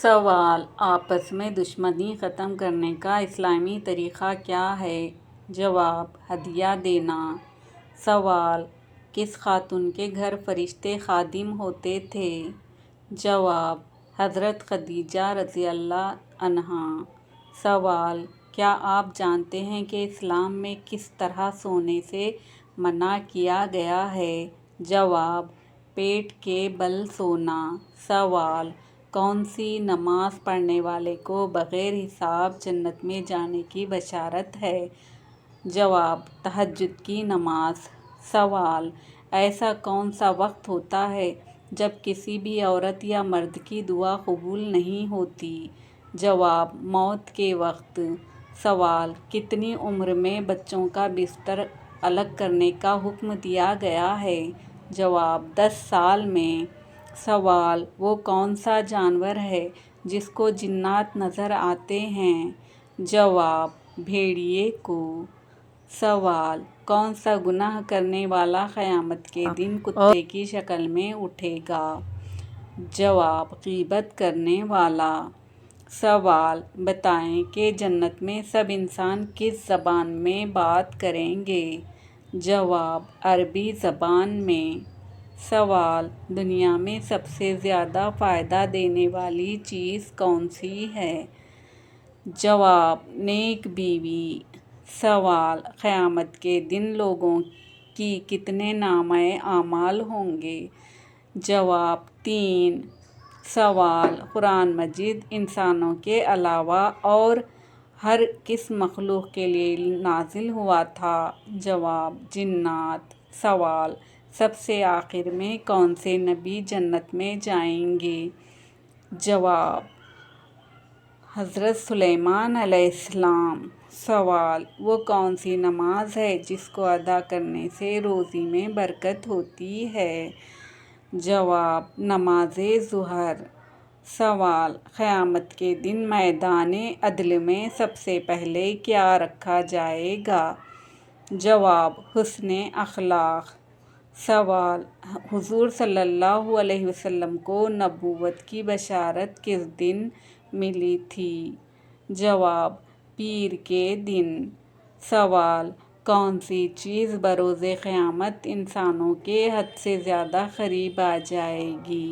سوال: آپس میں دشمنی ختم کرنے کا اسلامی طریقہ کیا ہے؟ جواب: ہدیہ دینا۔ سوال: کس خاتون کے گھر فرشتے خادم ہوتے تھے؟ جواب: حضرت خدیجہ رضی اللہ عنہا۔ سوال: کیا آپ جانتے ہیں کہ اسلام میں کس طرح سونے سے منع کیا گیا ہے؟ جواب: پیٹ کے بل سونا۔ سوال: کون سی نماز پڑھنے والے کو بغیر حساب جنت میں جانے کی بشارت ہے؟ جواب: تہجد کی نماز۔ سوال: ایسا کون سا وقت ہوتا ہے جب کسی بھی عورت یا مرد کی دعا قبول نہیں ہوتی؟ جواب: موت کے وقت۔ سوال: کتنی عمر میں بچوں کا بستر الگ کرنے کا حکم دیا گیا ہے؟ جواب: 10 سال میں۔ سوال: وہ کون سا جانور ہے جس کو جنات نظر آتے ہیں؟ جواب: بھیڑیے کو۔ سوال: کون سا گناہ کرنے والا قیامت کے دن کتے کی شکل میں اٹھے گا؟ جواب: غیبت کرنے والا۔ سوال: بتائیں کہ جنت میں سب انسان کس زبان میں بات کریں گے؟ جواب: عربی زبان میں۔ سوال: دنیا میں سب سے زیادہ فائدہ دینے والی چیز کون سی ہے؟ جواب: نیک بیوی۔ سوال: قیامت کے دن لوگوں کی کتنے نامہ اعمال ہوں گے؟ جواب: 3۔ سوال: قرآن مجید انسانوں کے علاوہ اور ہر کس مخلوق کے لیے نازل ہوا تھا؟ جواب: جنات۔ سوال: سب سے آخر میں کون سے نبی جنت میں جائیں گے؟ جواب: حضرت سلیمان علیہ السلام۔ سوال: وہ کون سی نماز ہے جس کو ادا کرنے سے روزی میں برکت ہوتی ہے؟ جواب: نماز ظہر۔ سوال: قیامت کے دن میدان عدل میں سب سے پہلے کیا رکھا جائے گا؟ جواب: حسن اخلاق۔ سوال: حضور صلی اللہ علیہ وسلم کو نبوت کی بشارت کس دن ملی تھی؟ جواب: پیر کے دن۔ سوال: کون سی چیز بروز قیامت انسانوں کے حد سے زیادہ قریب آ جائے گی؟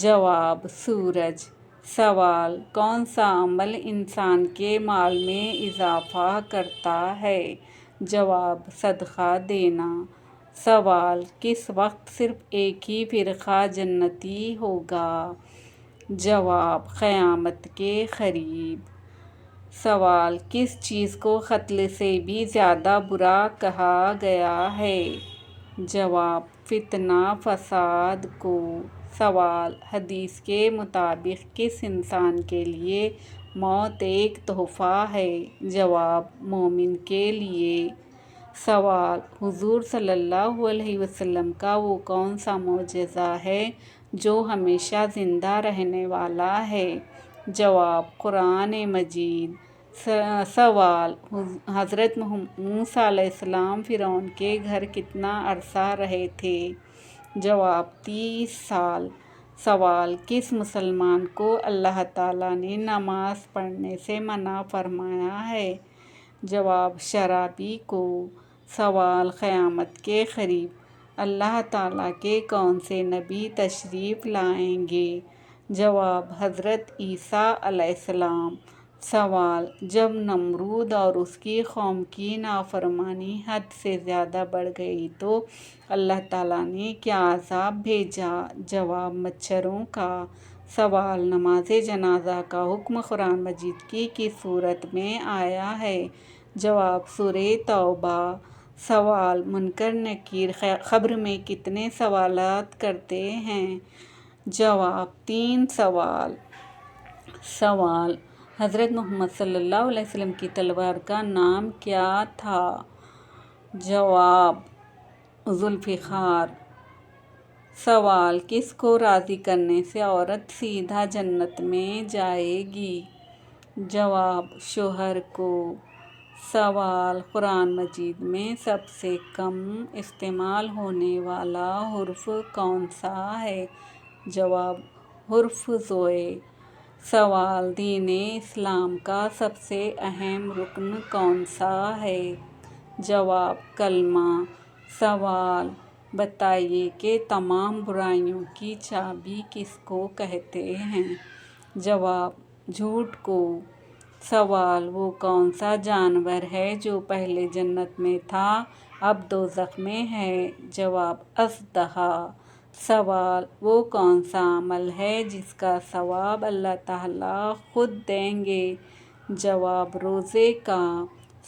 جواب: سورج۔ سوال: کون سا عمل انسان کے مال میں اضافہ کرتا ہے؟ جواب: صدقہ دینا۔ سوال: کس وقت صرف ایک ہی فرقہ جنتی ہوگا؟ جواب: قیامت کے قریب۔ سوال: کس چیز کو قتل سے بھی زیادہ برا کہا گیا ہے؟ جواب: فتنہ فساد کو۔ سوال: حدیث کے مطابق کس انسان کے لیے موت ایک تحفہ ہے؟ جواب: مومن کے لیے۔ سوال: حضور صلی اللہ علیہ وسلم کا وہ کون سا معجزہ ہے جو ہمیشہ زندہ رہنے والا ہے؟ جواب: قرآن مجید۔ سوال: حضرت موسیٰ علیہ السلام فرعون کے گھر کتنا عرصہ رہے تھے؟ جواب: 30 سال۔ سوال: کس مسلمان کو اللہ تعالیٰ نے نماز پڑھنے سے منع فرمایا ہے؟ جواب: شرابی کو۔ سوال: قیامت کے قریب اللہ تعالیٰ کے کون سے نبی تشریف لائیں گے؟ جواب: حضرت عیسیٰ علیہ السلام۔ سوال: جب نمرود اور اس کی قوم کی نافرمانی حد سے زیادہ بڑھ گئی تو اللہ تعالیٰ نے کیا عذاب بھیجا؟ جواب: مچھروں کا۔ سوال: نماز جنازہ کا حکم قرآن مجید کی کس سورت میں آیا ہے؟ جواب: سورہ توبہ۔ سوال: منکر نکیر قبر میں کتنے سوالات کرتے ہیں؟ جواب: 3 سوال۔ سوال: حضرت محمد صلی اللہ علیہ وسلم کی تلوار کا نام کیا تھا؟ جواب: ذوالفقار۔ سوال: کس کو راضی کرنے سے عورت سیدھا جنت میں جائے گی؟ جواب: شوہر کو۔ سوال: قرآن مجید میں سب سے کم استعمال ہونے والا حرف کون سا ہے؟ جواب: حرف زوئے۔ سوال: دین اسلام کا سب سے اہم رکن کون سا ہے؟ جواب: کلمہ۔ سوال: بتائیے کہ تمام برائیوں کی چابی کس کو کہتے ہیں؟ جواب: جھوٹ کو۔ سوال: وہ کون سا جانور ہے جو پہلے جنت میں تھا اب دوزخ میں ہے؟ جواب: اژدہا۔ سوال: وہ کون سا عمل ہے جس کا ثواب اللہ تعالیٰ خود دیں گے؟ جواب: روزے کا۔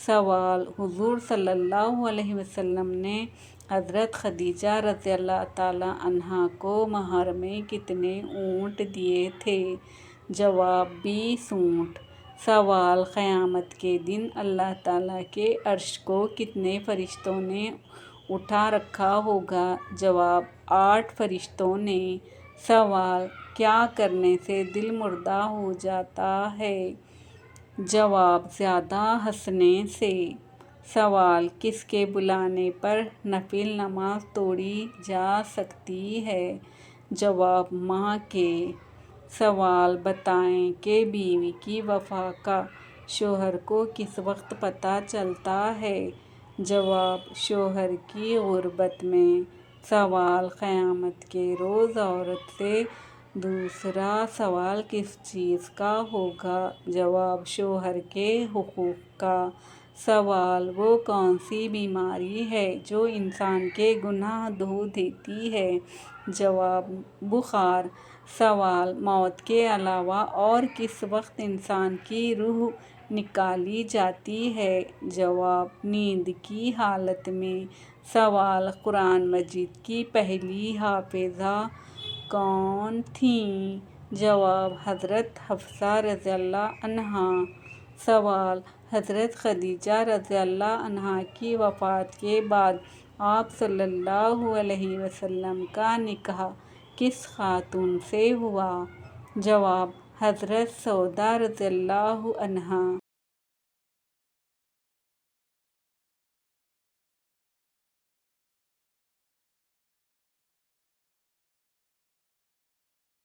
سوال: حضور صلی اللہ علیہ وسلم نے حضرت خدیجہ رضی اللہ تعالیٰ عنہا کو مہر میں کتنے اونٹ دیے تھے؟ جواب: 20 اونٹ۔ سوال: قیامت کے دن اللہ تعالیٰ کے عرش کو کتنے فرشتوں نے اٹھا رکھا ہوگا؟ جواب: 8 فرشتوں نے۔ سوال: کیا کرنے سے دل مردہ ہو جاتا ہے؟ جواب: زیادہ ہنسنے سے۔ سوال: کس کے بلانے پر نفل نماز توڑی جا سکتی ہے؟ جواب: ماں کے۔ سوال: بتائیں کہ بیوی کی وفات کا شوہر کو کس وقت پتہ چلتا ہے؟ جواب: شوہر کی غربت میں۔ سوال: قیامت کے روز عورت سے دوسرا سوال کس چیز کا ہوگا؟ جواب: شوہر کے حقوق کا۔ سوال: وہ کون سی بیماری ہے جو انسان کے گناہ دھو دیتی ہے؟ جواب: بخار۔ سوال: موت کے علاوہ اور کس وقت انسان کی روح نکالی جاتی ہے؟ جواب: نیند کی حالت میں۔ سوال: قرآن مجید کی پہلی حافظہ کون تھیں؟ جواب: حضرت حفصہ رضی اللہ عنہا۔ سوال: حضرت خدیجہ رضی اللہ عنہا کی وفات کے بعد آپ صلی اللہ علیہ وسلم کا نکاح کس خاتون سے ہوا؟ جواب: حضرت سودا رضی اللہ عنہا۔